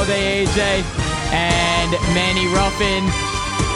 All Day AJ and Manny Ruffin.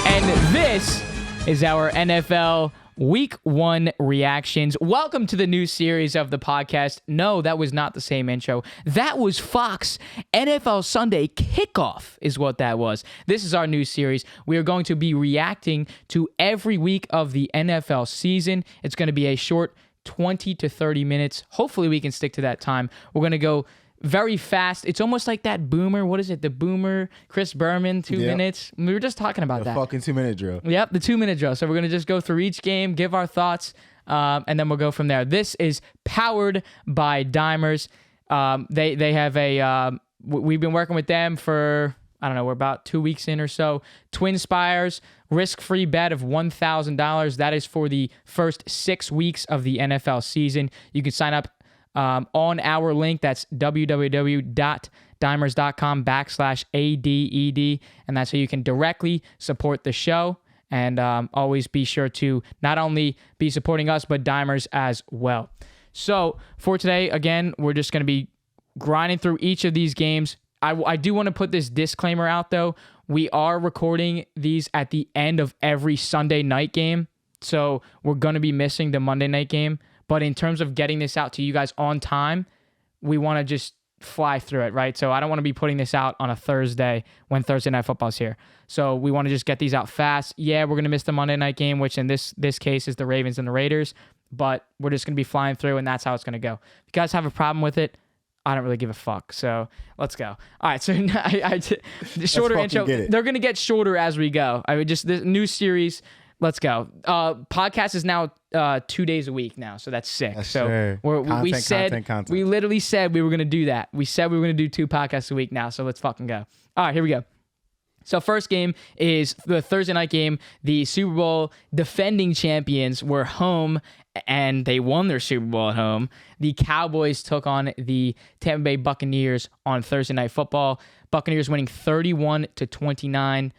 And this is our NFL Week 1 reactions. Welcome to the new series of the podcast. No, that was not the same intro. That was Fox NFL Sunday Kickoff is what that was. This is our new series. We are going to be reacting to every week of the NFL season. It's going to be a short 20 to 30 minutes. Hopefully we can stick to that time. We're going to go very fast. It's almost like that Boomer. What is it? The Boomer, Chris Berman, 2 minutes. We were just talking about that. The fucking 2-minute drill. Yep, the 2-minute drill. So we're going to just go through each game, give our thoughts, and then we'll go from there. This is powered by Dimers. They have a, we've been working with them for, I don't know, we're about 2 weeks in or so. Twin Spires, risk-free bet of $1,000. That is for the first 6 weeks of the NFL season. You can sign up on our link. That's www.dimers.com/ADED. And that's how you can directly support the show. And always be sure to not only be supporting us, but Dimers as well. So for today, again, we're just going to be grinding through each of these games. I do want to put this disclaimer out, though. We are recording these at the end of every Sunday night game. So we're going to be missing the Monday night game. But in terms of getting this out to you guys on time, we want to just fly through it, right? So I don't want to be putting this out on a Thursday when Thursday Night Football's here. So we want to just get these out fast. Yeah, we're going to miss the Monday night game, which in this case is the Ravens and the Raiders. But we're just going to be flying through, and that's how it's going to go. If you guys have a problem with it, I don't really give a fuck. So let's go. All right. So the shorter intro. They're going to get shorter as we go. I would just this new series. Let's go. Podcast is now 2 days a week now, so that's sick. Yes, so sir. We literally said we were going to do that. We said we were going to do 2 podcasts a week now, so let's fucking go. All right, here we go. So first game is the Thursday night game. The Super Bowl defending champions were home, and they won their Super Bowl at home. The Cowboys took on the Tampa Bay Buccaneers on Thursday Night Football. Buccaneers winning 31-29.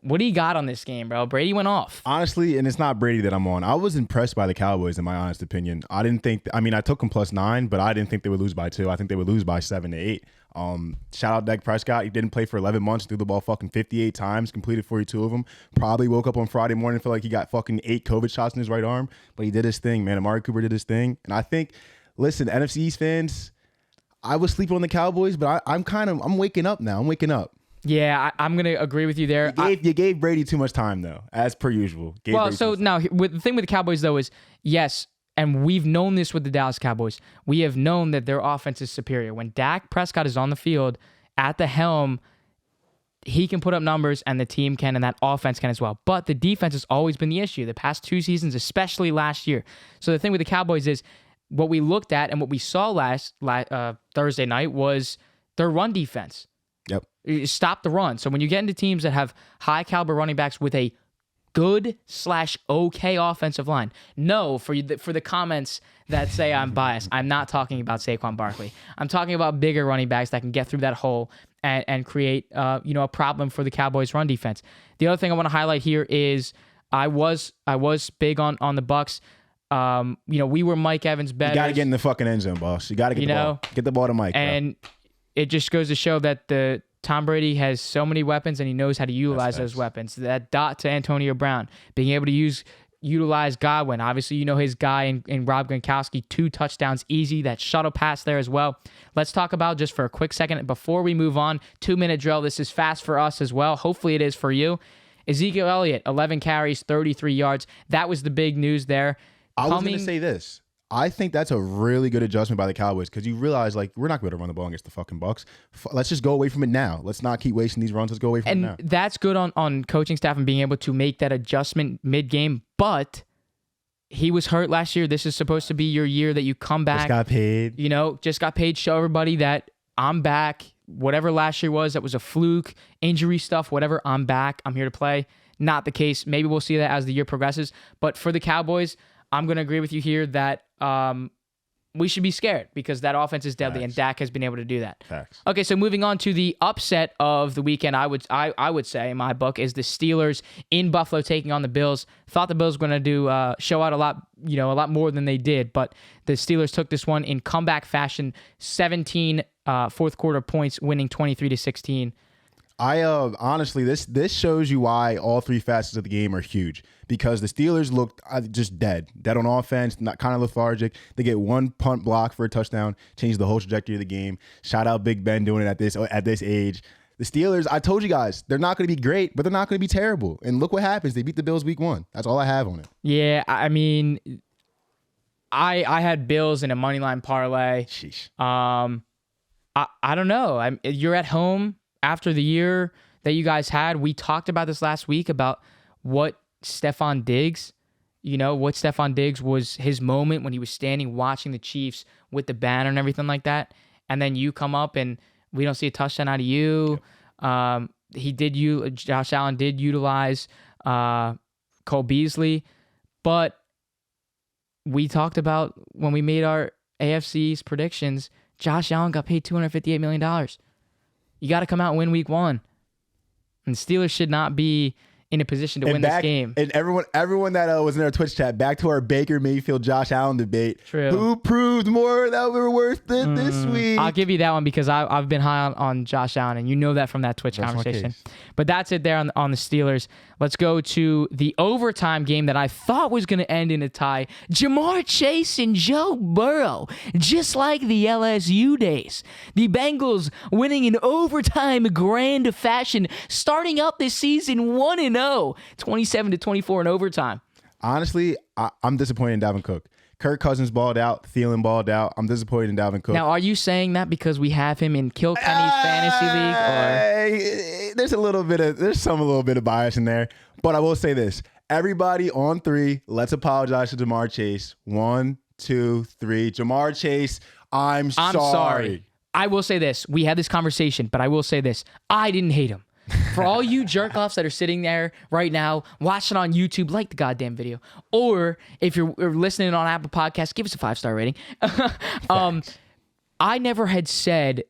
What do you got on this game, bro? Brady went off. Honestly, and it's not Brady that I'm on. I was impressed by the Cowboys, in my honest opinion. I took them +9, but I didn't think they would lose by 2. I think they would lose by 7 to 8. Shout out Dak Prescott. He didn't play for 11 months, threw the ball fucking 58 times, completed 42 of them. Probably woke up on Friday morning and felt like he got fucking 8 COVID shots in his right arm, but he did his thing, man. Amari Cooper did his thing. And I think, listen, NFC East fans, I was sleeping on the Cowboys, but I'm waking up now. I'm waking up. Yeah, I'm going to agree with you there. You gave Brady too much time, though, as per usual. Now, the thing with the Cowboys, though, is, yes, and we've known this with the Dallas Cowboys. We have known that their offense is superior. When Dak Prescott is on the field, at the helm, he can put up numbers, and the team can, and that offense can as well. But the defense has always been the issue, the past 2 seasons, especially last year. So the thing with the Cowboys is, what we looked at and what we saw last Thursday night was their run defense. Yep. Stop the run. So when you get into teams that have high caliber running backs with a good/okay offensive line, no, for the comments that say I'm biased, I'm not talking about Saquon Barkley. I'm talking about bigger running backs that can get through that hole and create a problem for the Cowboys run defense. The other thing I want to highlight here is I was big on the Bucs. We were Mike Evans better. You got to get in the fucking end zone, boss. You got to get the ball. Get the ball to Mike. And it just goes to show that Tom Brady has so many weapons, and he knows how to utilize those weapons. That dot to Antonio Brown, being able to utilize Godwin. Obviously, his guy in Rob Gronkowski, 2 touchdowns easy. That shuttle pass there as well. Let's talk about, just for a quick second, before we move on, 2-minute drill. This is fast for us as well. Hopefully it is for you. Ezekiel Elliott, 11 carries, 33 yards. That was the big news there. I was going to say this. I think that's a really good adjustment by the Cowboys, because you realize, we're not going to be able to run the ball against the fucking Bucs. Let's just go away from it now. Let's not keep wasting these runs. Let's go away from it now. And that's good on coaching staff and being able to make that adjustment mid-game. But he was hurt last year. This is supposed to be your year that you come back. Just got paid. Just got paid. Show everybody that I'm back. Whatever last year was, that was a fluke, injury stuff, whatever, I'm back. I'm here to play. Not the case. Maybe we'll see that as the year progresses. But for the Cowboys, I'm going to agree with you here that we should be scared because that offense is deadly, and Dak has been able to do that. Facts. Okay, so moving on to the upset of the weekend, I would say in my book is the Steelers in Buffalo taking on the Bills. Thought the Bills were going to do show out a lot more than they did, but the Steelers took this one in comeback fashion, 17 fourth quarter points, winning 23-16. Honestly, this shows you why all three facets of the game are huge, because the Steelers looked just dead on offense, not kind of lethargic. They get one punt block for a touchdown, change the whole trajectory of the game. Shout out Big Ben doing it at this age. The Steelers, I told you guys, they're not going to be great, but they're not going to be terrible. And look what happens. They beat the Bills week 1. That's all I have on it. Yeah, I mean, I had Bills in a moneyline parlay. Sheesh. I don't know. You're at home after the year that you guys had. We talked about this last week about what Stephon Diggs was his moment when he was standing watching the Chiefs with the banner and everything like that. And then you come up and we don't see a touchdown out of you. Josh Allen did utilize Cole Beasley, but we talked about when we made our AFC's predictions, Josh Allen got paid $258 million. You got to come out and win week 1. And the Steelers should not be in a position to win this game. And everyone that was in our Twitch chat, back to our Baker Mayfield, Josh Allen debate. True. Who proved more that we were worth it this week? I'll give you that one because I've been high on Josh Allen, and you know that from that Twitch conversation. But that's it there on the Steelers. Let's go to the overtime game that I thought was going to end in a tie. Jamar Chase and Joe Burrow, just like the LSU days. The Bengals winning in overtime grand fashion, starting out this season 1-0, 27-24 in overtime. Honestly, I'm disappointed in Dalvin Cook. Kirk Cousins balled out. Thielen balled out. I'm disappointed in Dalvin Cook. Now, are you saying that because we have him in Kilkenny's fantasy league? Or there's a little bit of bias in there. But I will say this. Everybody on 3, let's apologize to Jamar Chase. 1, 2, 3. Jamar Chase, I'm sorry. I will say this. We had this conversation, but I will say this. I didn't hate him. For all you jerk-offs that are sitting there right now, watching on YouTube, like the goddamn video. Or if you're listening on Apple Podcasts, give us a 5-star rating. I never had said,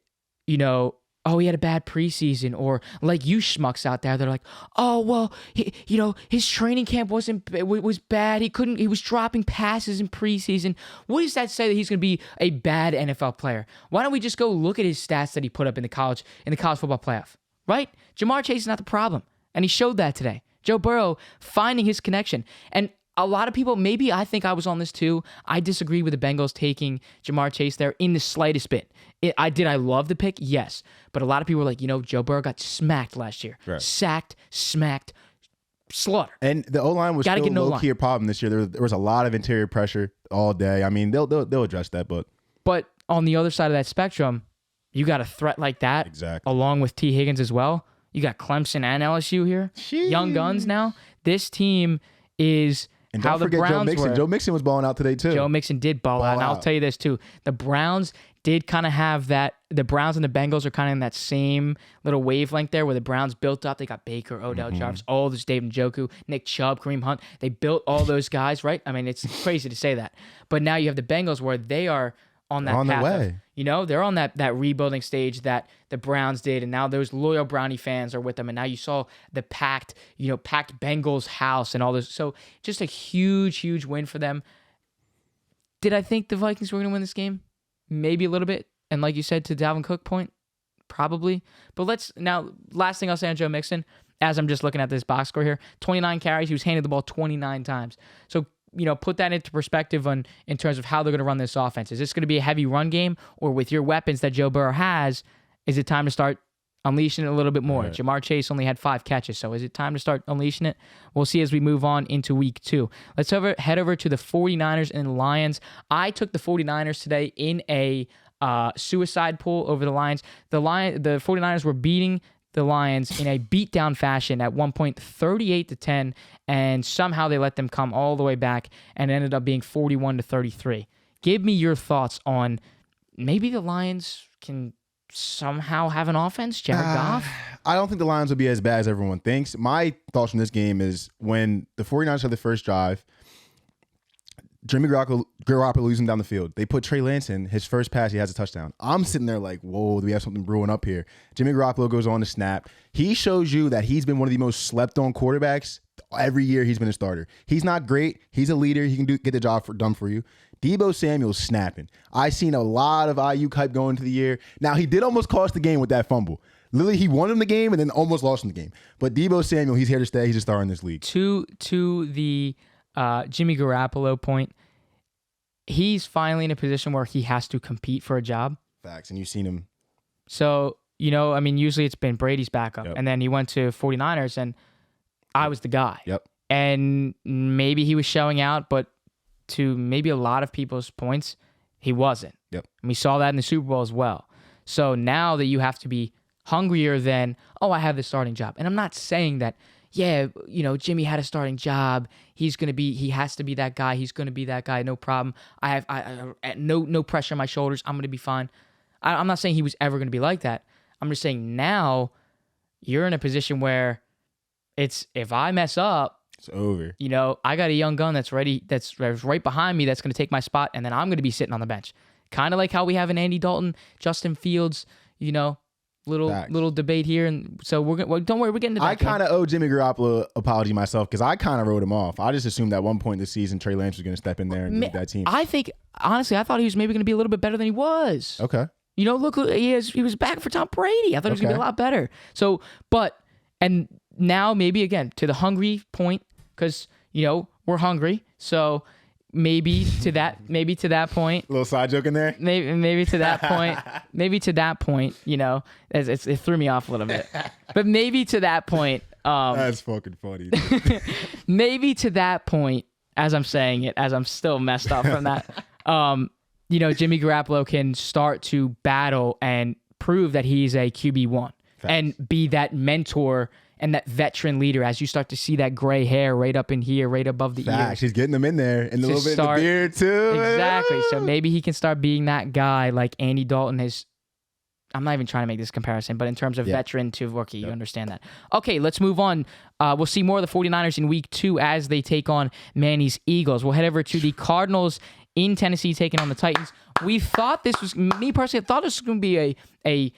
he had a bad preseason, or like you schmucks out there, they're like, oh, well, his training camp was bad. He was dropping passes in preseason. What does that say that he's going to be a bad NFL player? Why don't we just go look at his stats that he put up in the college football playoff? Right? Jamar Chase is not the problem. And he showed that today. Joe Burrow finding his connection. And a lot of people, maybe I think I was on this too. I disagree with the Bengals taking Jamar Chase there in the slightest bit. I love the pick? Yes. But a lot of people were like, Joe Burrow got smacked last year. Right. Sacked, smacked, slaughter. And the O-line was still low-key a problem this year. There was a lot of interior pressure all day. I mean, they'll address that, but on the other side of that spectrum, you got a threat like that, exactly, along with T. Higgins as well. You got Clemson and LSU here. Jeez. Young guns now. This team is and how the Browns were. Joe Mixon was balling out today, too. Joe Mixon did ball out. And I'll tell you this, too. The Browns did kind of have that. The Browns and the Bengals are kind of in that same little wavelength there where the Browns built up. They got Baker, Odell Jarvis, all this David Njoku, Nick Chubb, Kareem Hunt. They built all those guys, right? I mean, it's crazy to say that. But now you have the Bengals where they are on that path of, they're on that rebuilding stage that the Browns did, and now those loyal Brownie fans are with them, and now you saw the packed Bengals house and all this. So just a huge, huge win for them. Did I think the Vikings were going to win this game? Maybe a little bit. And like you said, to Dalvin Cook point, probably. But last thing I'll say on Joe Mixon, as I'm just looking at this box score here, 29 carries. He was handed the ball 29 times. So put that into perspective in terms of how they're going to run this offense. Is this going to be a heavy run game, or with your weapons that Joe Burrow has, is it time to start unleashing it a little bit more? Right. Jamar Chase only had 5 catches, so is it time to start unleashing it? We'll see as we move on into week 2. Let's head over to the 49ers and Lions. I took the 49ers today in a suicide pool over the Lions. The 49ers were beating the Lions in a beatdown fashion at one point 38-10, and somehow they let them come all the way back and ended up being 41-33. Give me your thoughts on maybe the Lions can somehow have an offense, Jared Goff? I don't think the Lions will be as bad as everyone thinks. My thoughts from this game is when the 49ers had the first drive, Jimmy Garoppolo losing down the field. They put Trey Lance in. His first pass, he has a touchdown. I'm sitting there like, whoa, do we have something brewing up here? Jimmy Garoppolo goes on to snap. He shows you that he's been one of the most slept-on quarterbacks every year he's been a starter. He's not great. He's a leader. He can get the job done for you. Deebo Samuel's snapping. I seen a lot of IU hype going into the year. Now, he did almost cost the game with that fumble. Literally, he won him the game and then almost lost him the game. But Deebo Samuel, he's here to stay. He's a star in this league. To the Jimmy Garoppolo point, he's finally in a position where he has to compete for a job. Facts. And you've seen him. So, usually it's been Brady's backup. Yep. And then he went to 49ers, and I was the guy. Yep. And maybe he was showing out, but to maybe a lot of people's points, he wasn't. Yep. And we saw that in the Super Bowl as well. So now that you have to be hungrier than, I have this starting job. And I'm not saying that, Jimmy had a starting job. He has to be that guy. He's going to be that guy. No problem. I have no pressure on my shoulders. I'm going to be fine. I'm not saying he was ever going to be like that. I'm just saying now you're in a position where if I mess up, it's over. I got a young gun that's ready, that's right behind me, that's going to take my spot, and then I'm going to be sitting on the bench. Kind of like how we have an Andy Dalton, Justin Fields, little debate here, and so don't worry, we're getting to that. I kind of owe Jimmy Garoppolo an apology myself because I kind of wrote him off. I just assumed at one point this season Trey Lance was going to step in there and lead that team. I think honestly, I thought he was maybe going to be a little bit better than he was. Okay. Look, he was back for Tom Brady. I thought he was going to be a lot better. So, and now maybe again to the hungry point because we're hungry. So maybe to that point. A little side joke in there. Maybe to that point. It threw me off a little bit. But maybe to that point. That's fucking funny. Maybe to that point, as I'm saying it, as I'm still messed up from that. Jimmy Garoppolo can start to battle and prove that he's a QB1 and be that mentor and that veteran leader as you start to see that gray hair right up in here, right above the ears. She's getting them in there and a little bit in the beard too. Exactly. So maybe he can start being that guy like Andy Dalton has. I'm not even trying to make this comparison, but in terms of veteran to rookie, you understand that. Okay, let's move on. We'll see more of the 49ers in week 2 as they take on Manny's Eagles. We'll head over to the Cardinals in Tennessee taking on the Titans. Me personally, I thought this was going to be a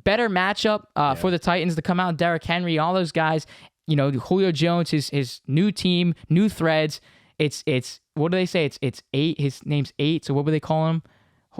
better matchup for the Titans to come out. Derrick Henry, all those guys, Julio Jones, his new team, new threads. It's what do they say? It's 8. His name's 8. So what would they call him?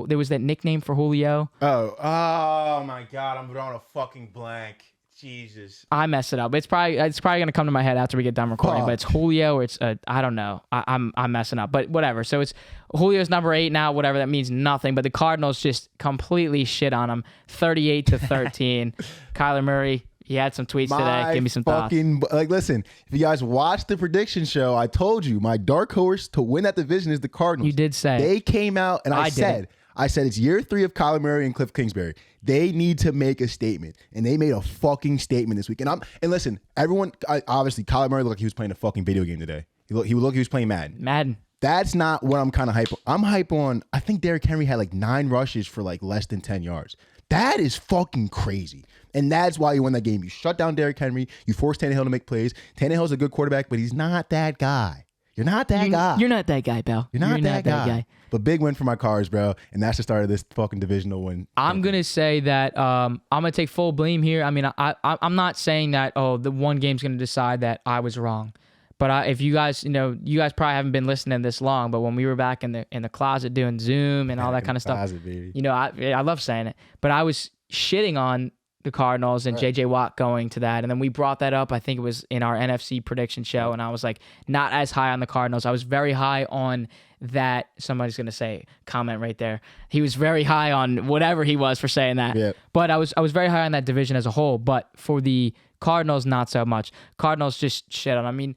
There was that nickname for Julio. Oh my God! I'm drawing a fucking blank. Jesus. I messed it up. It's probably gonna come to my head after we get done recording. But it's Julio or it's I don't know. I'm messing up. But whatever. So it's Julio's number 8 now. Whatever, that means nothing. But the Cardinals just completely shit on him. 38-13. Kyler Murray. He had some tweets today. Give me some thoughts. Listen, if you guys watched the prediction show, I told you my dark horse to win that division is the Cardinals. You did say. They came out and I said it's year 3 of Kyler Murray and Cliff Kingsbury. They need to make a statement, and they made a fucking statement this week. And listen, everyone, obviously, Kyler Murray looked like he was playing a fucking video game today. He looked like he was playing Madden. That's not what I'm kind of hype on. I'm hype on. I think Derrick Henry had like 9 rushes for like less than 10 yards. That is fucking crazy. And that's why you won that game. You shut down Derrick Henry. You forced Tannehill to make plays. Tannehill's a good quarterback, but he's not that guy. You're not that guy. You're not that guy, pal. You're not that guy. But big win for my Cards, bro. And that's the start of this fucking divisional win. I'm going to say that I'm going to take full blame here. I mean, I'm not saying that, the one game's going to decide that I was wrong. But if you guys, you guys probably haven't been listening this long, but when we were back in the closet doing Zoom and all that kind of stuff, baby. I love saying it. But I was shitting on the Cardinals and JJ Watt going to that. And then we brought that up, I think it was in our NFC prediction show, and I was like, not as high on the Cardinals. I was very high on that. Somebody's going to say, comment right there. He was very high on whatever he was for saying that. Yep. But I was very high on that division as a whole. But for the Cardinals, not so much. Cardinals just shit on. I mean,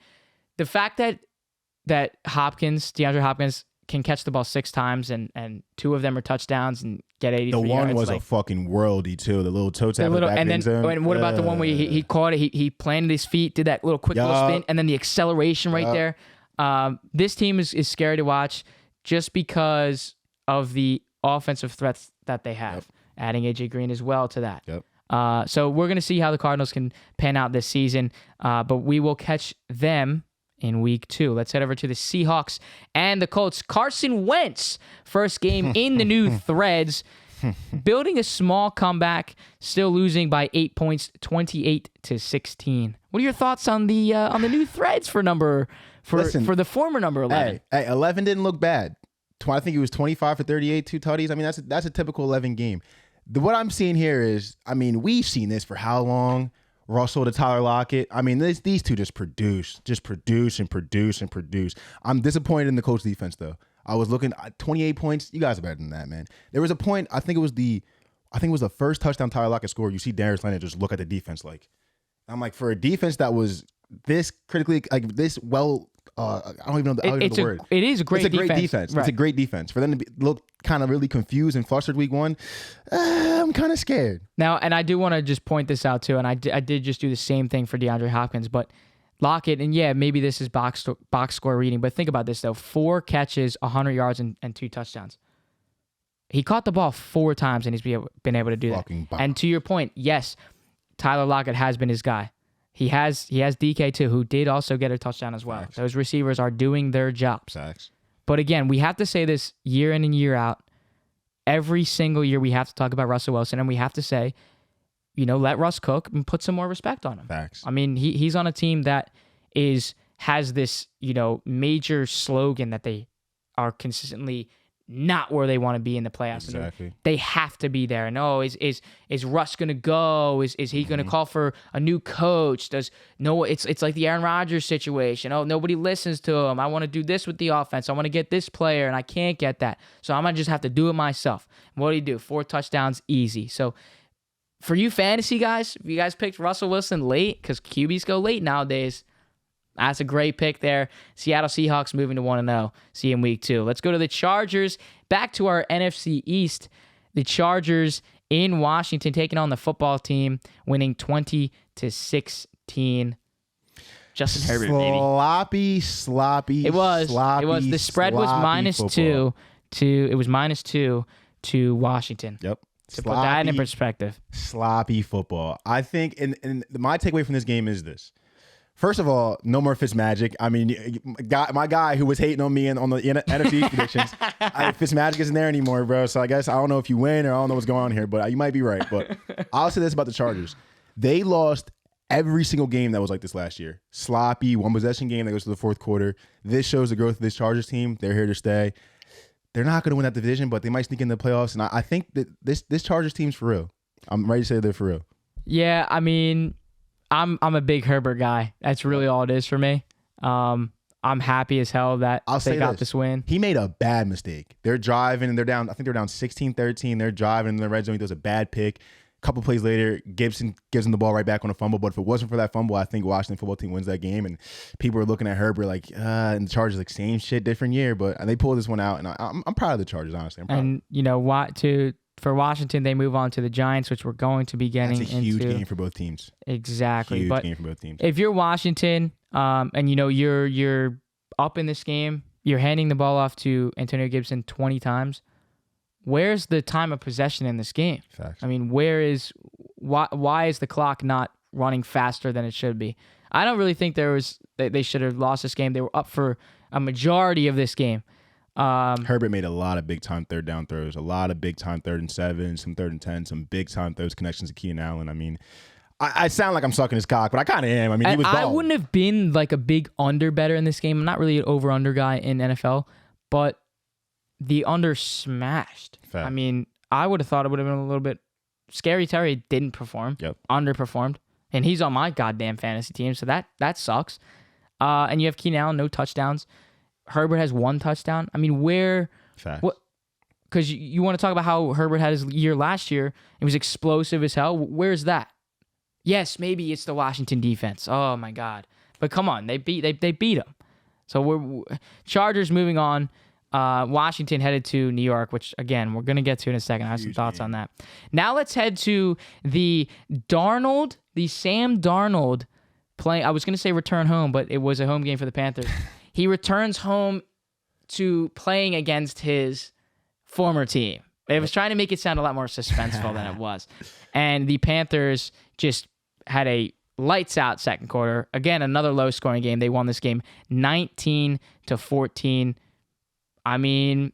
the fact that DeAndre Hopkins can catch the ball 6 times and 2 of them are touchdowns and get 83 yards. The one was a fucking worldie too. The little toe tap. And what about the one where he caught it? He planted his feet, did that little quick little spin, and then the acceleration right there. This team is scary to watch just because of the offensive threats that they have. Yep. Adding AJ Green as well to that. Yep. So we're going to see how the Cardinals can pan out this season. But we will catch them in week 2. Let's head over to the Seahawks and the Colts. Carson Wentz, first game in the new threads, building a small comeback, still losing by 8 points, 28-16. What are your thoughts on the new threads for the former number 11? Hey, 11 didn't look bad. I think it was 25 for 38, 2 tutties. I mean, that's a typical 11 game. What I'm seeing here is, I mean, we've seen this for how long? Russell to Tyler Lockett. I mean, these two just produce and produce. I'm disappointed in the Colts defense, though. I was looking at 28 points. You guys are better than that, man. There was a point, I think it was the first touchdown Tyler Lockett scored. You see Darius Leonard just look at the defense like. I'm like, for a defense that was this critically, like this well, I don't even know the word. It is a great defense. Great defense. Right. It's a great defense. For them to look kind of really confused and flustered week 1, I'm kind of scared. Now, and I do want to just point this out too, and I did just do the same thing for DeAndre Hopkins, but Lockett, and yeah, maybe this is box score reading, but think about this though. 4 catches, 100 yards, and 2 touchdowns. He caught the ball 4 times, and he's been able to do that. And to your point, yes, Tyler Lockett has been his guy. He has DK too, who did also get a touchdown as well. Facts. Those receivers are doing their jobs. Facts. But again, we have to say this year in and year out. Every single year we have to talk about Russell Wilson, and we have to say, let Russ cook and put some more respect on him. Facts. I mean, he's on a team that has this, major slogan that they are consistently not where they want to be in the playoffs. Exactly. They have to be there. No, is Russ gonna go? Is he gonna call for a new coach? It's like the Aaron Rodgers situation. Oh, nobody listens to him. I want to do this with the offense. I want to get this player, and I can't get that. So I'm gonna just have to do it myself. And what do? 4 touchdowns, easy. So for you fantasy guys, if you guys picked Russell Wilson late, because QBs go late nowadays, that's a great pick there. Seattle Seahawks moving to 1-0. See you in week 2. Let's go to the Chargers. Back to our NFC East. The Chargers in Washington taking on the football team, winning 20-16. Justin Herbert, baby. Sloppy. It was. The spread was -2 to. It was -2 to Washington. Yep. To put that in perspective. Sloppy football. I think, and my takeaway from this game is this. First of all, no more Fitzmagic. I mean, my guy who was hating on me on the NFC predictions, Fitzmagic isn't there anymore, bro. So I guess I don't know if you win or I don't know what's going on here, but you might be right. But I'll say this about the Chargers. They lost every single game that was like this last year. Sloppy, one possession game that goes to the fourth quarter. This shows the growth of this Chargers team. They're here to stay. They're not going to win that division, but they might sneak in the playoffs. And I think that this Chargers team's for real. I'm ready to say they're for real. Yeah, I mean, I'm a big Herbert guy. That's really all it is for me. I'm happy as hell that they got this win. He made a bad mistake. They're driving and they're down. I think they're down 16-13. They're driving in the red zone. He does a bad pick. A couple plays later, Gibson gives him the ball right back on a fumble. But if it wasn't for that fumble, I think Washington football team wins that game. And people are looking at Herbert like, and the Chargers like same shit, different year. But they pulled this one out, and I'm proud of the Chargers, honestly. And for Washington, they move on to the Giants, which we're going to be getting into. That's a huge game for both teams. Exactly. Huge game for both teams. If you're Washington, and you're up in this game, you're handing the ball off to Antonio Gibson 20 times. Where's the time of possession in this game? Facts. I mean, why is the clock not running faster than it should be? I don't really think they should have lost this game. They were up for a majority of this game. Herbert made a lot of big time third down throws, a lot of big time 3rd and 7, some 3rd and 10, some big time throws, connections to Keenan Allen. I mean, I sound like I'm sucking his cock, but I kind of am. I mean, he was balling. I wouldn't have been like a big under better in this game. I'm not really an over under guy in NFL, but the under smashed. Fact. I mean, I would have thought it would have been a little bit. Scary Terry didn't perform. Yep. Underperformed, and he's on my goddamn fantasy team, so that sucks. And you have Keenan Allen, no touchdowns. Herbert has 1 touchdown. I mean, where? Facts. What? Because you want to talk about how Herbert had his year last year. It was explosive as hell. Where's that? Yes, maybe it's the Washington defense. Oh my God! But come on, they beat them. So we're Chargers moving on. Washington headed to New York, which again we're gonna get to in a second. I have some thoughts on that. Now let's head to the Sam Darnold playing. I was gonna say return home, but it was a home game for the Panthers. He returns home to playing against his former team. It was trying to make it sound a lot more suspenseful than it was. And the Panthers just had a lights out second quarter. Again, another low scoring game. They won this game 19-14. I mean,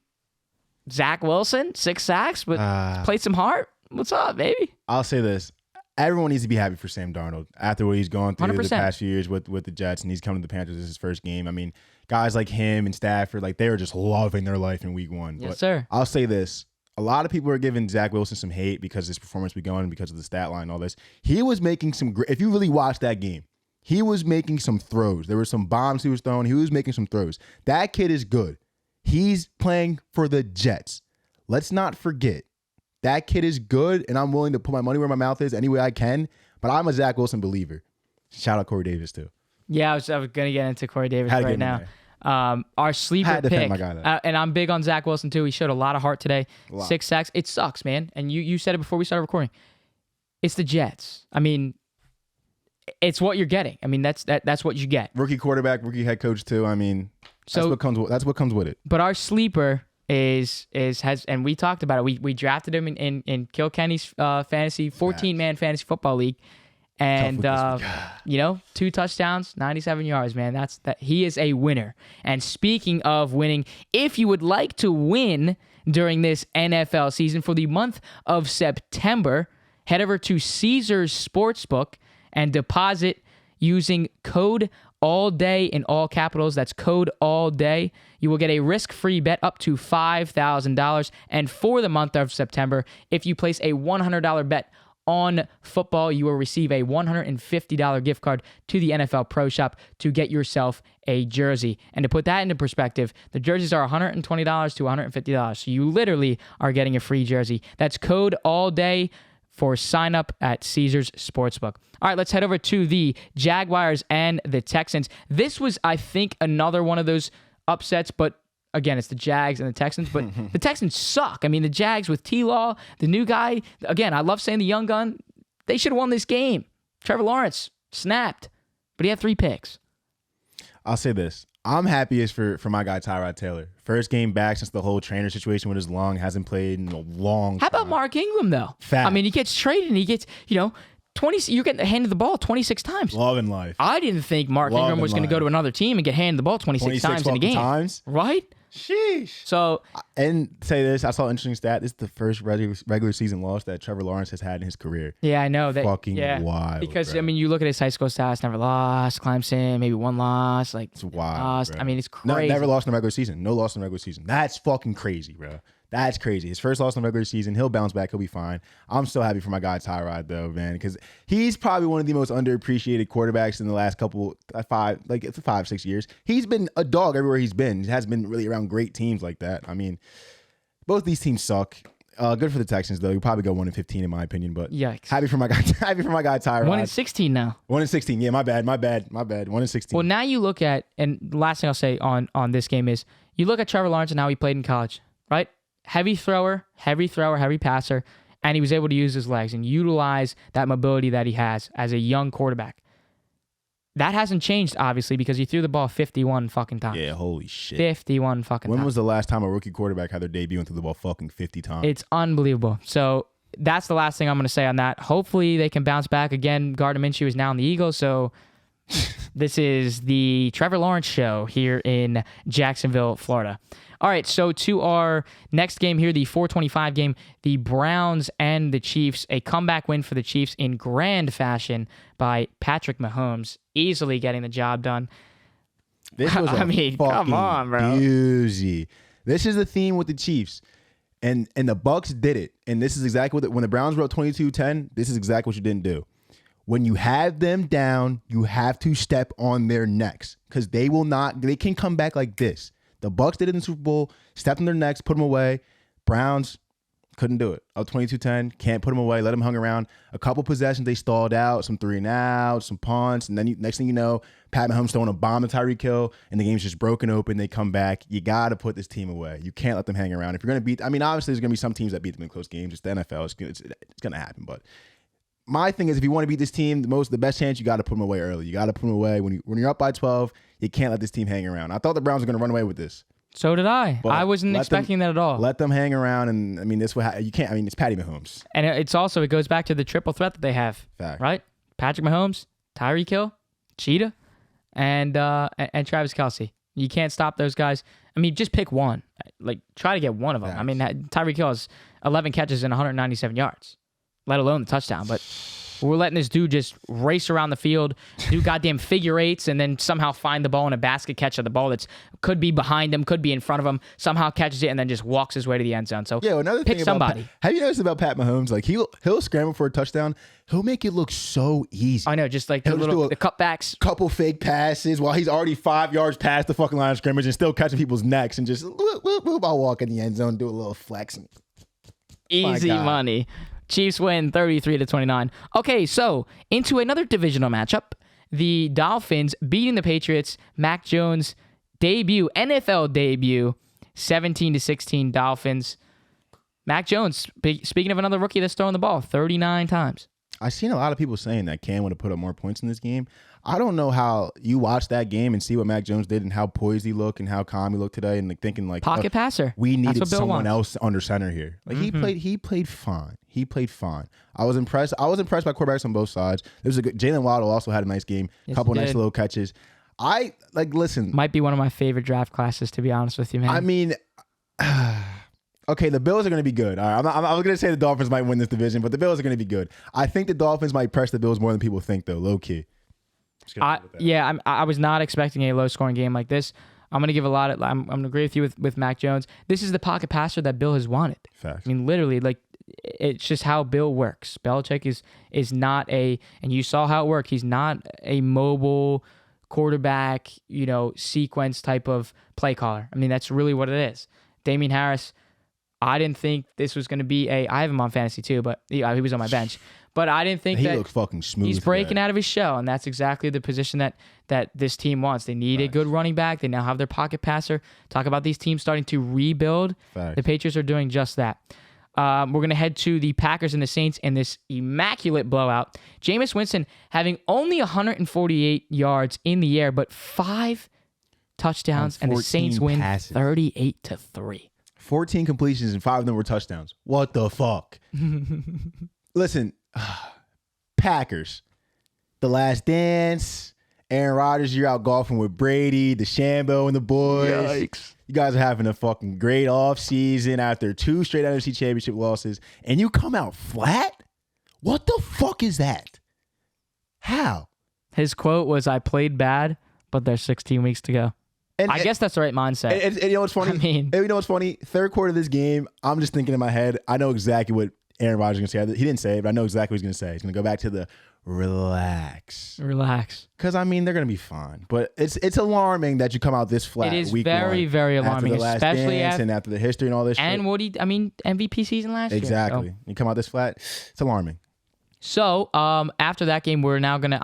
Zach Wilson, 6 sacks, but played some heart. What's up, baby? I'll say this. Everyone needs to be happy for Sam Darnold after what he's gone through 100%. the past few years with the Jets, and he's coming to the Panthers. This is his first game. I mean, guys like him and Stafford, like, they are just loving their life in week 1. Yes, but sir. I'll say this. A lot of people are giving Zach Wilson some hate because of his performance be going, because of the stat line and all this. He was making some great, if you really watched that game, he was making some throws. There were some bombs he was throwing. He was making some throws. That kid is good. He's playing for the Jets. Let's not forget. That kid is good, and I'm willing to put my money where my mouth is any way I can, but I'm a Zach Wilson believer. Shout out Corey Davis, too. Yeah, I was going to get into Corey Davis right now. Our sleeper pick, and I'm big on Zach Wilson, too. He showed a lot of heart today. 6 sacks. It sucks, man. And you said it before we started recording. It's the Jets. I mean, it's what you're getting. I mean, that's what you get. Rookie quarterback, rookie head coach, too. I mean, that's what comes with it. But our sleeper has and we talked about it. We drafted him in Kilkenny's fantasy 14-man fantasy football league, and 2 touchdowns, 97 yards. Man, he is a winner. And speaking of winning, if you would like to win during this NFL season for the month of September, head over to Caesars Sportsbook and deposit using code ALLDAY in all capitals. That's code ALLDAY. You will get a risk-free bet up to $5,000. And for the month of September, if you place a $100 bet on football, you will receive a $150 gift card to the NFL Pro Shop to get yourself a jersey. And to put that into perspective, the jerseys are $120 to $150. So you literally are getting a free jersey. That's code ALLDAY for sign up at Caesars Sportsbook. All right, let's head over to the Jaguars and the Texans. This was, I think, another one of those upsets, but again, it's the Jags and the Texans, but the Texans suck. I mean, the Jags with T-Law, the new guy, again, I love saying the young gun, they should have won this game. Trevor Lawrence snapped, but he had 3 picks. I'll say this. I'm happiest for my guy Tyrod Taylor. First game back since the whole trainer situation with his lung. Hasn't played in a long time. How about Mark Ingram, though? Fact. I mean, he gets traded and he gets, 20. You're getting handed the ball 26 times. Love and life. I didn't think Mark Ingram was going to go to another team and get handed the ball 26 times in a game. Times? Right? Sheesh. So, and say this, I saw an interesting stat. This is the first regular season loss that Trevor Lawrence has had in his career. Yeah, I know. Fucking wild. Because, bro. I mean, you look at his high school stats, never lost, Clemson, maybe 1 loss. Like, it's wild. Lost. Bro. I mean, it's crazy. No, never lost in the regular season. No loss in the regular season. That's fucking crazy, bro. That's crazy. His first loss in the regular season. He'll bounce back. He'll be fine. I'm so happy for my guy Tyrod, though, man, because he's probably one of the most underappreciated quarterbacks in the last couple, 5-6 years. He's been a dog everywhere he's been. He hasn't been really around great teams like that. I mean, both these teams suck. Good for the Texans, though. He'll probably go 1-15 in my opinion, but yikes. Happy for my guy Tyrod. 1-16 now. 1-16. Yeah, my bad. 1-16. Well, now you look at, and the last thing I'll say on this game is, you look at Trevor Lawrence and how he played in college, right? Heavy thrower, heavy passer, and he was able to use his legs and utilize that mobility that he has as a young quarterback. That hasn't changed, obviously, because he threw the ball 51 fucking times. Yeah, holy shit. 51 fucking times. When was the last time a rookie quarterback had their debut and threw the ball fucking 50 times? It's unbelievable. So that's the last thing I'm going to say on that. Hopefully they can bounce back. Again, Gardner Minshew is now in the Eagles, so this is the Trevor Lawrence show here in Jacksonville, Florida. All right, so to our next game here, the 425 game, the Browns and the Chiefs, a comeback win for the Chiefs in grand fashion by Patrick Mahomes, easily getting the job done. This was come on, bro. Doozy. This is the theme with the Chiefs, and the Bucks did it. And this is exactly what when the Browns wrote 22-10, this is exactly what you didn't do. When you have them down, you have to step on their necks because they can come back like this. The Bucks did it in the Super Bowl, stepped on their necks, put them away. Browns couldn't do it. Up 22-10, can't put them away, let them hung around. A couple possessions, they stalled out, some 3-and-outs, some punts, and then next thing you know, Pat Mahomes throwing a bomb to Tyreek Hill, and the game's just broken open. They come back. You got to put this team away. You can't let them hang around. If you're going to beat, obviously there's going to be some teams that beat them in close games. It's the NFL. It's going to happen, but my thing is, if you want to beat this team, the best chance, you got to put them away early. You got to put them away when you're up by 12. You can't let this team hang around. I thought the Browns were going to run away with this. So did I. But I wasn't expecting that at all. Let them hang around, and this what you can't. It's Patty Mahomes. And it goes back to the triple threat that they have. Fact. Right? Patrick Mahomes, Tyreek Hill, Cheetah, and Travis Kelce. You can't stop those guys. I mean, just pick one. Like, try to get one of them. I mean, Tyreek Hill has 11 catches and 197 yards, let alone the touchdown. But we're letting this dude just race around the field, do goddamn figure eights, and then somehow find the ball in a basket catch of the ball that's could be behind him, could be in front of him, somehow catches it, and then just walks his way to the end zone. So another pick thing somebody. Have you noticed about Pat Mahomes? Like, he'll scramble for a touchdown. He'll make it look so easy. I know, just like the cutbacks. Couple fake passes while he's already 5 yards past the fucking line of scrimmage and still catching people's necks and just whoop, whoop, whoop, I'll walk in the end zone, do a little flex. Easy money. Chiefs win 33-29. Okay, so into another divisional matchup. The Dolphins beating the Patriots. Mac Jones' debut, NFL debut, 17-16 Dolphins. Mac Jones, speaking of another rookie that's throwing the ball, 39 times. I've seen a lot of people saying that Cam would have put up more points in this game. I don't know how you watch that game and see what Mac Jones did and how poised he looked and how calm he looked today and like thinking like pocket passer. We needed someone else under center here. Like he played fine. He played fine. I was impressed. I was impressed by quarterbacks on both sides. There was a good Jalen Waddle also had a nice game. A couple nice little catches. Listen. Might be one of my favorite draft classes, to be honest with you, man. I mean, okay, the Bills are going to be good. All right, I was going to say the Dolphins might win this division, but the Bills are going to be good. I think the Dolphins might press the Bills more than people think, though, low key. I was not expecting a low-scoring game like this. I'm going to give a lot of. I'm going to agree with you with Mac Jones. This is the pocket passer that Bill has wanted. Facts. I mean, literally, like it's just how Bill works. Belichick is not and you saw how it worked. He's not a mobile quarterback, sequence type of play caller. I mean, that's really what it is. Damian Harris, I didn't think this was going to be I have him on fantasy too, but he was on my bench. But I didn't think he looked fucking smooth. He's breaking out of his shell, and that's exactly the position that this team wants. They need a good running back. They now have their pocket passer. Talk about these teams starting to rebuild. Facts. The Patriots are doing just that. We're going to head to the Packers and the Saints in this immaculate blowout. Jameis Winston having only 148 yards in the air, but 5 touchdowns, and the Saints win 38-3. 14 completions, and 5 of them were touchdowns. What the fuck? Listen, Packers, The Last Dance, Aaron Rodgers, you're out golfing with Brady, DeChambeau, and the boys. Yikes. You guys are having a fucking great offseason after 2 straight NFC Championship losses, and you come out flat? What the fuck is that? How? His quote was, "I played bad, but there's 16 weeks to go." And I guess that's the right mindset. And you know what's funny? You know what's funny? Third quarter of this game, I'm just thinking in my head, I know exactly what Aaron Rodgers is going to say. He didn't say it, but I know exactly what he's going to say. He's going to go back to the relax. Because, I mean, they're going to be fine. But it's alarming that you come out this flat. It is week very, one, very alarming, after the last especially dance and after the history and all this and shit. MVP season last year. Exactly. You come out this flat, it's alarming. So after that game, I'm gonna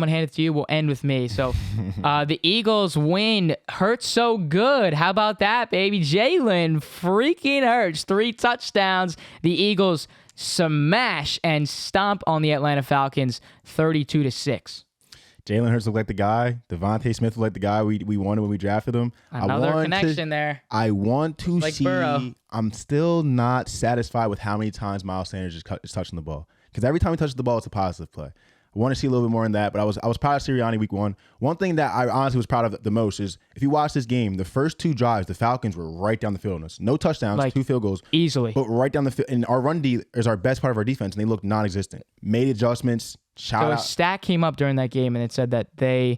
hand it to you. We'll end with me. So the Eagles win. Hurts so good. How about that, baby? Jalen freaking Hurts, 3 touchdowns. The Eagles smash and stomp on the Atlanta Falcons, 32-6. Jalen Hurts looked like the guy. Devontae Smith looked like the guy we wanted when we drafted him. Another connection there. I want to like see. Burrow. I'm still not satisfied with how many times Miles Sanders is touching the ball. Because every time he touches the ball, it's a positive play. I want to see a little bit more in that, but I was proud of Sirianni week 1. One thing that I honestly was proud of the most is if you watch this game, the first 2 drives, the Falcons were right down the field on us. No touchdowns, 2 field goals. Easily. But right down the field. And our run D is our best part of our defense, and they look non-existent. Made adjustments. A stat came up during that game, and it said that the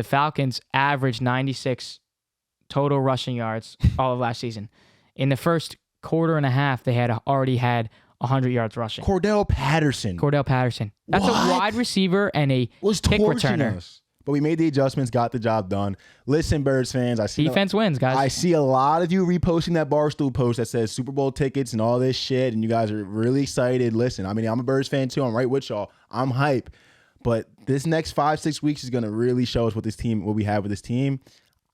Falcons averaged 96 total rushing yards all of last season. In the first quarter and a half, they had already had 100 yards rushing. Cordell Patterson. That's a wide receiver and a kick returner. Us. But we made the adjustments, got the job done. Listen, Birds fans, defense wins, guys. I see a lot of you reposting that Barstool post that says Super Bowl tickets and all this shit, and you guys are really excited. Listen, I mean, I'm a Birds fan too. I'm right with y'all. I'm hype. But this next 5-6 weeks is going to really show us what we have with this team.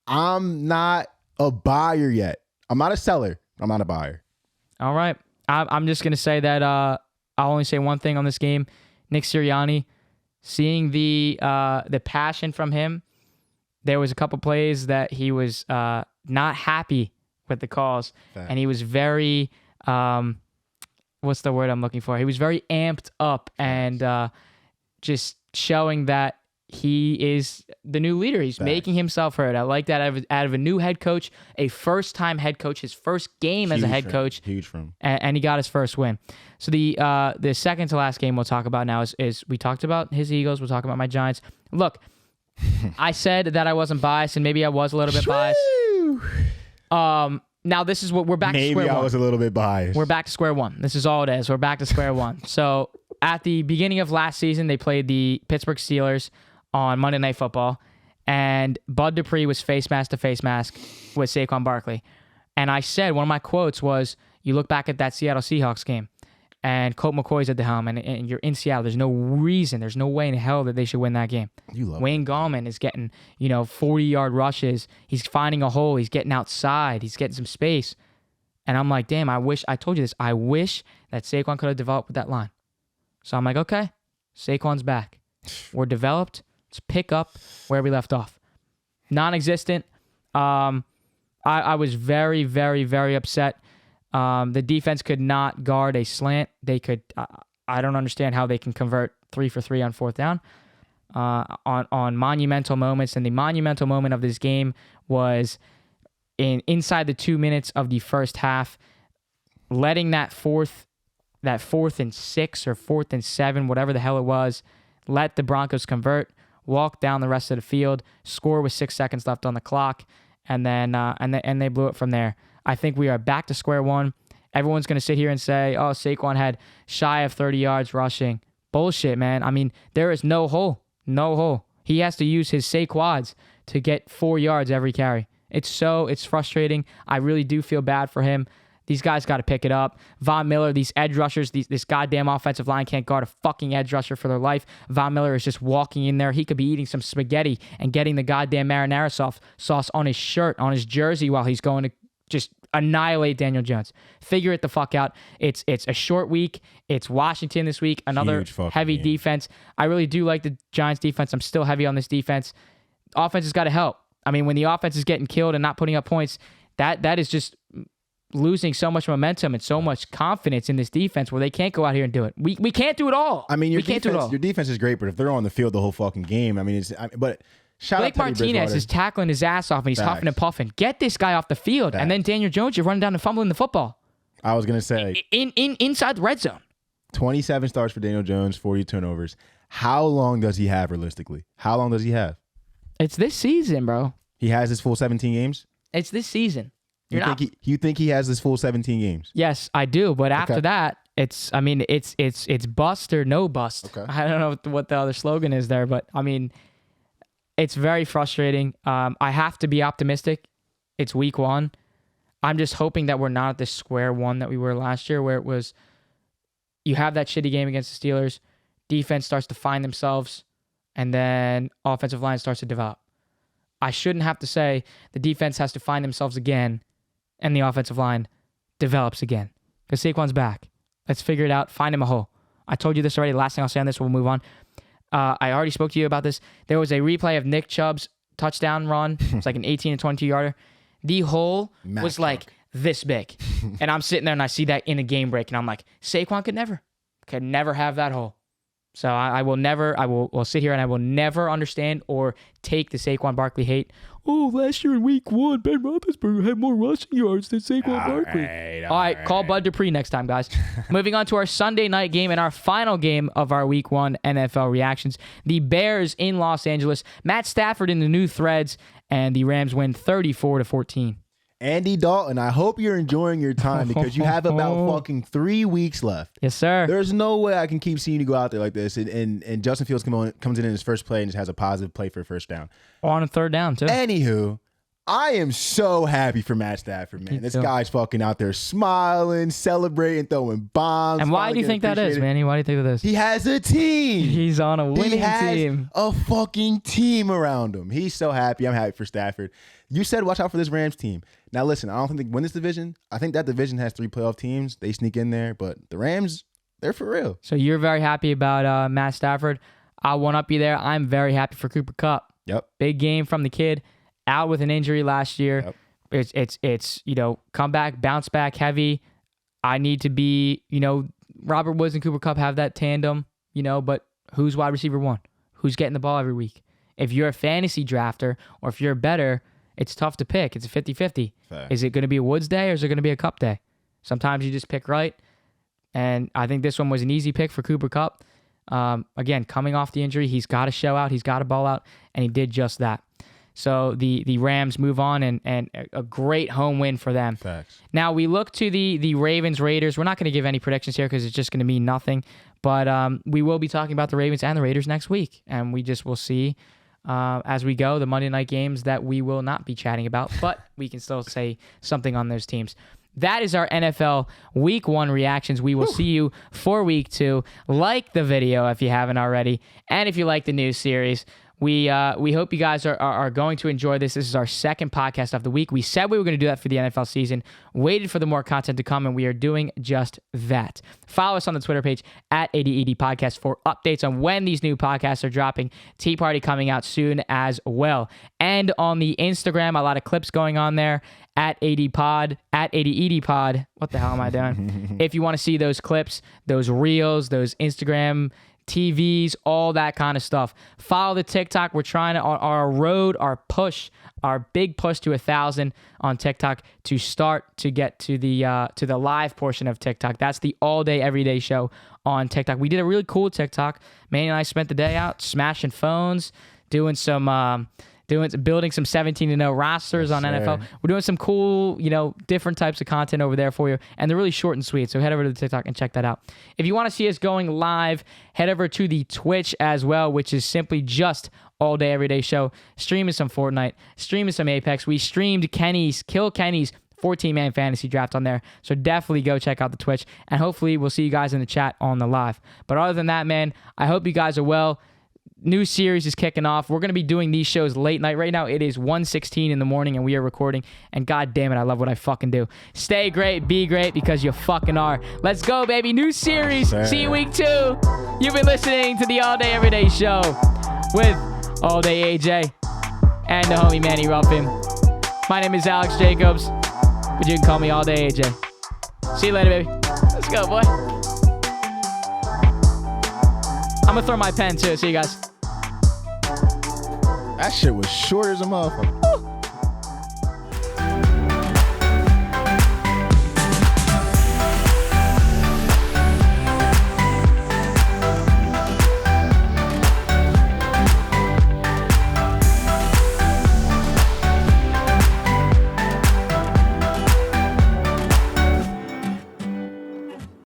I'm not a buyer yet. I'm not a seller. I'm not a buyer. All right. I'm just going to say that I'll only say one thing on this game. Nick Sirianni, seeing the passion from him, there was a couple plays that he was not happy with the calls. Fact. And he was very, what's the word I'm looking for? He was very amped up and just showing that he is the new leader. He's making himself heard. I like that out of a new head coach, a first-time head coach, his first game as a head coach. Huge for him. And he got his first win. So the second to last game we'll talk about now is we talked about his Eagles. We'll talk about my Giants. Look, I said that I wasn't biased, and maybe I was a little bit biased. Now this is what we're back to square one. Maybe I was a little bit biased. We're back to square one. This is all it is. We're back to square one. So at the beginning of last season, they played the Pittsburgh Steelers on Monday Night Football, and Bud Dupree was face mask to face mask with Saquon Barkley. And I said, one of my quotes was, you look back at that Seattle Seahawks game, and Colt McCoy's at the helm, and you're in Seattle. There's no reason, there's no way in hell that they should win that game. Wayne Gallman is getting, 40-yard rushes. He's finding a hole. He's getting outside. He's getting some space. And I'm like, damn, I told you this. I wish that Saquon could have developed with that line. So I'm like, okay, Saquon's back. We're developed. Let's pick up where we left off. Non-existent. I was very, very, very upset. The defense could not guard a slant. They could. I don't understand how they can convert 3 for 3 on fourth down on monumental moments. And the monumental moment of this game was inside the 2 minutes of the first half, letting that fourth and 6 or 4th and 7, whatever the hell it was, let the Broncos convert, walk down the rest of the field, score with 6 seconds left on the clock, and then they blew it from there. I think we are back to square one. Everyone's going to sit here and say, oh, Saquon had shy of 30 yards rushing. Bullshit, man. I mean, there is no hole. No hole. He has to use his Saquads to get 4 yards every carry. It's frustrating. I really do feel bad for him. These guys got to pick it up. Von Miller, these edge rushers, this goddamn offensive line can't guard a fucking edge rusher for their life. Von Miller is just walking in there. He could be eating some spaghetti and getting the goddamn marinara sauce on his shirt, on his jersey while he's going to just annihilate Daniel Jones. Figure it the fuck out. It's a short week. It's Washington this week. Another heavy defense. I really do like the Giants defense. I'm still heavy on this defense. Offense has got to help. I mean, when the offense is getting killed and not putting up points, that is just losing so much momentum and so much confidence in this defense where they can't go out here and do it. We can't do it all. I mean, your defense is great, but if they're on the field the whole fucking game, I mean, but shout Blake out to Martinez is tackling his ass off and he's huffing and puffing. Get this guy off the field. And then Daniel Jones, you're running down and fumbling the football. I was going to say. Inside the red zone. 27 starts for Daniel Jones, 40 turnovers. How long does he have realistically? How long does he have? It's this season, bro. He has his full 17 games? It's this season. You think he has his full 17 games? Yes, I do. But after that, it's bust or no bust. Okay. I don't know what the other slogan is there, but I mean, it's very frustrating. I have to be optimistic. It's week 1. I'm just hoping that we're not at the square one that we were last year, where it was you have that shitty game against the Steelers, defense starts to find themselves, and then offensive line starts to develop. I shouldn't have to say the defense has to find themselves again, and the offensive line develops again. Because Saquon's back. Let's figure it out. Find him a hole. I told you this already. Last thing I'll say on this, we'll move on. I already spoke to you about this. There was a replay of Nick Chubb's touchdown run. It's like an 18 and 22-yarder. The hole was like this big. And I'm sitting there and I see that in a game break. And I'm like, Saquon could never have that hole. So I will sit here and I will never understand or take the Saquon Barkley hate. Oh, last year in week 1, Ben Roethlisberger had more rushing yards than Saquon Barkley. All right, call Bud Dupree next time, guys. Moving on to our Sunday night game and our final game of our week 1 NFL reactions. The Bears in Los Angeles. Matt Stafford in the new threads, and the Rams win 34-14. Andy Dalton, I hope you're enjoying your time because you have about fucking 3 weeks left. Yes, sir. There's no way I can keep seeing you go out there like this. And Justin Fields comes in his first play and just has a positive play for a first down. On a third down, too. Anywho, I am so happy for Matt Stafford, man. This guy's fucking out there smiling, celebrating, throwing bombs. And why do you think that is, Manny? Why do you think of this? He has a team. He's on a winning team. He has a fucking team around him. He's so happy. I'm happy for Stafford. You said watch out for this Rams team. Now, listen, I don't think they win this division. I think that division has 3 playoff teams. They sneak in there, but the Rams, they're for real. So you're very happy about Matt Stafford. I'll one-up you there. I'm very happy for Cooper Kupp. Yep. Big game from the kid. Out with an injury last year. Yep. It's come back, bounce back heavy. I need to be, Robert Woods and Cooper Kupp have that tandem, but who's wide receiver 1? who's getting the ball every week. If you're a fantasy drafter or if you're a bettor, it's tough to pick. It's a 50-50. Is it going to be a Woods day or is it going to be a Cup day? Sometimes you just pick right. And I think this one was an easy pick for Cooper Kupp. Again, coming off the injury, he's got to show out. He's got to ball out. And he did just that. So the Rams move on and a great home win for them. Facts. Now we look to the Ravens Raiders. We're not going to give any predictions here because it's just going to mean nothing. But we will be talking about the Ravens and the Raiders next week. And we just will see as we go the Monday night games that we will not be chatting about. But we can still say something on those teams. That is our NFL Week 1 reactions. We will see you for Week 2. Like the video if you haven't already. And if you like the new series, we hope you guys are going to enjoy this. This is our second podcast of the week. We said we were going to do that for the NFL season, waited for the more content to come, and we are doing just that. Follow us on the Twitter page at ADED Podcast for updates on when these new podcasts are dropping. Tea Party coming out soon as well. And on the Instagram, a lot of clips going on there at ADPod, at ADED What the hell am I doing? If you want to see those clips, those reels, those Instagram TVs, all that kind of stuff. Follow the TikTok. We're trying to, our road, our big push to 1,000 on TikTok to start to get to the live portion of TikTok. That's the all day, everyday show on TikTok. We did a really cool TikTok. Manny and I spent the day out smashing phones, building some 17-0 rosters on NFL. We're doing some cool, different types of content over there for you. And they're really short and sweet. So head over to the TikTok and check that out. If you want to see us going live, head over to the Twitch as well, which is simply just all day, everyday show. Streaming some Fortnite, streaming some Apex. We streamed Kill Kenny's 14-man fantasy draft on there. So definitely go check out the Twitch. And hopefully we'll see you guys in the chat on the live. But other than that, man, I hope you guys are well. New series is kicking off. We're going to be doing these shows late night. Right now, it is 1:16 in the morning, and we are recording. And god damn it, I love what I fucking do. Stay great, be great, because you fucking are. Let's go, baby. New series. See you Week 2. You've been listening to the All Day Everyday Show with All Day AJ and the homie Manny Ruffin. My name is Alex Jacobs, but you can call me All Day AJ. See you later, baby. Let's go, boy. I'm going to throw my pen, too. See you guys. That shit was short as a motherfucker.